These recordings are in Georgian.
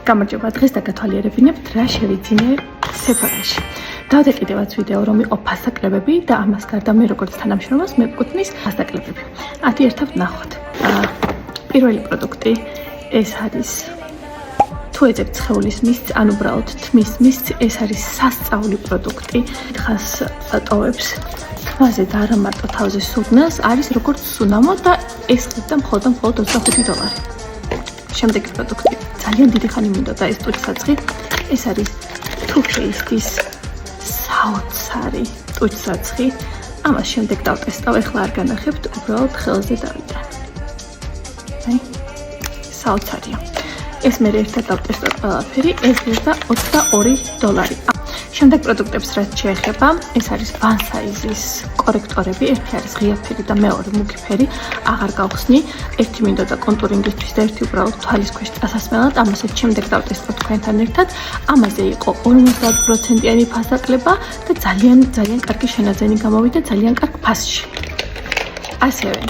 გამარჯობა, დღეს დაგათვალიერებინებთ რა შევიძინე Sephora-ში. დავდეკიდევაც ვიდეო, რომ იყო ფასაკლებები და ამას გარდა მე როგორც თანამშრომელს მეკუთვნის ფასაკლებები. ერთად ნახოთ. პირველი პროდუქტი ეს არის თუ ეძებთ სხეულის მისც, ან უბრალოდ თმის მისც, ეს არის სასწაული პროდუქტი. ხას ტოვებს თმაზე და არა მარტო თავზე სურნელს, არის როგორც სუნამო და ეს ხდება მხოლოდ $25. შემდეგი პროდუქტი ძალიან დიდი ხანი მინდოდა ეს ტუჩსაცხი. ეს არის Too Faced-ის საოცარი ტუჩსაცხი. ამას შემდეგ დავტესტავ, ეხლა არ განახებთ, უბრალოდ ხელზე დავიტან. აი, საოცარია. ეს მე ერთად დავტესტავ ყველაფერი, ეს გახდა $22. შემდეგ პროდუქტებს რაც შეეხება, ეს არის One Size-ის კორექტორები, ერთი არის ღია ფერი და მეორე მუქი ფერი, აღარ გავხსნი, ერთი მინდოდა კონტურინგისთვის და ერთი უბრალოდ თვალის ქვეშ წასასმელად, ამასაც შემდეგ დავტესტავ თქვენთან ერთად. ამაზე იყო 50%-იანი ფასაკლება და ძალიან კარგი შენაძენი გამოვიდა ძალიან კარგ ფასში. ასევე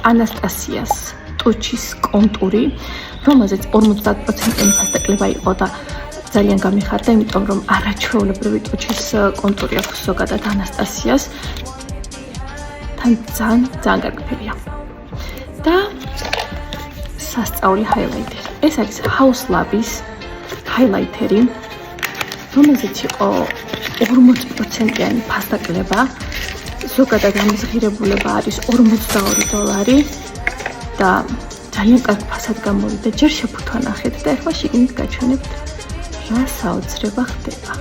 Anastasia's ტუჩის კონტური, რომელზეც 50%-იანი ფასაკლება იყო და ძალიან გამიხარდა, იმიტომ რომ არაჩვეულებრივი ტუჩის კონტური აქვს ზოგადად Anastasia's. თან ძალიან კარგი ფერია. და სასწაული ჰაილაიტერი. ეს არის Haus Labs ჰაილაიტერი, რომელზეც იყო 40%-იანი ფასაკლება. ზოგადად ამის ღირებულება არის $42 და ძალიან კარგ ფასად გამოვიდა. ჯერ შეფუთვა ნახეთ და ახლა შიგნით გაჩვენებთ რა საოცრება ხდება.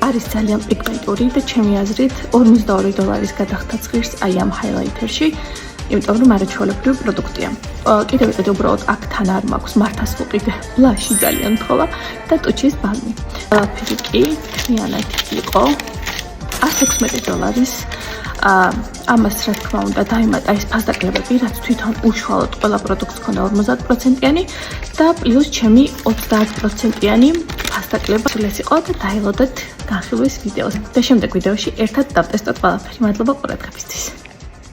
არის ძალიან პიგმენტური და ჩემი აზრით $42 გადახდა ცხირს აი ამ ჰაილაიტერში, იმიტომ რომ არაჩვეულებრივი პროდუქტია. კიდევ უბრალოდ აქ თან არ მაქვს მართას ვუყიდე, ბლაში ძალიან თხოვა და ტუჩის ბალმი. ფერი კი მთლიანად იყო $116. ამას რა თქმა უნდა დაემატა ეს ფასაკლებები, რაც თვითონ უშუალოდ ყველა პროდუქტს ქონდა 50%-იანი და პლუს ჩემი 30%-იანი ფასაკლება. ეს იყო და დაელოდეთ განხილვის ვიდეოს და შემდეგ ვიდეოში ერთად დავტესტოთ ყველაფერი. მადლობა ყურადღებისთვის.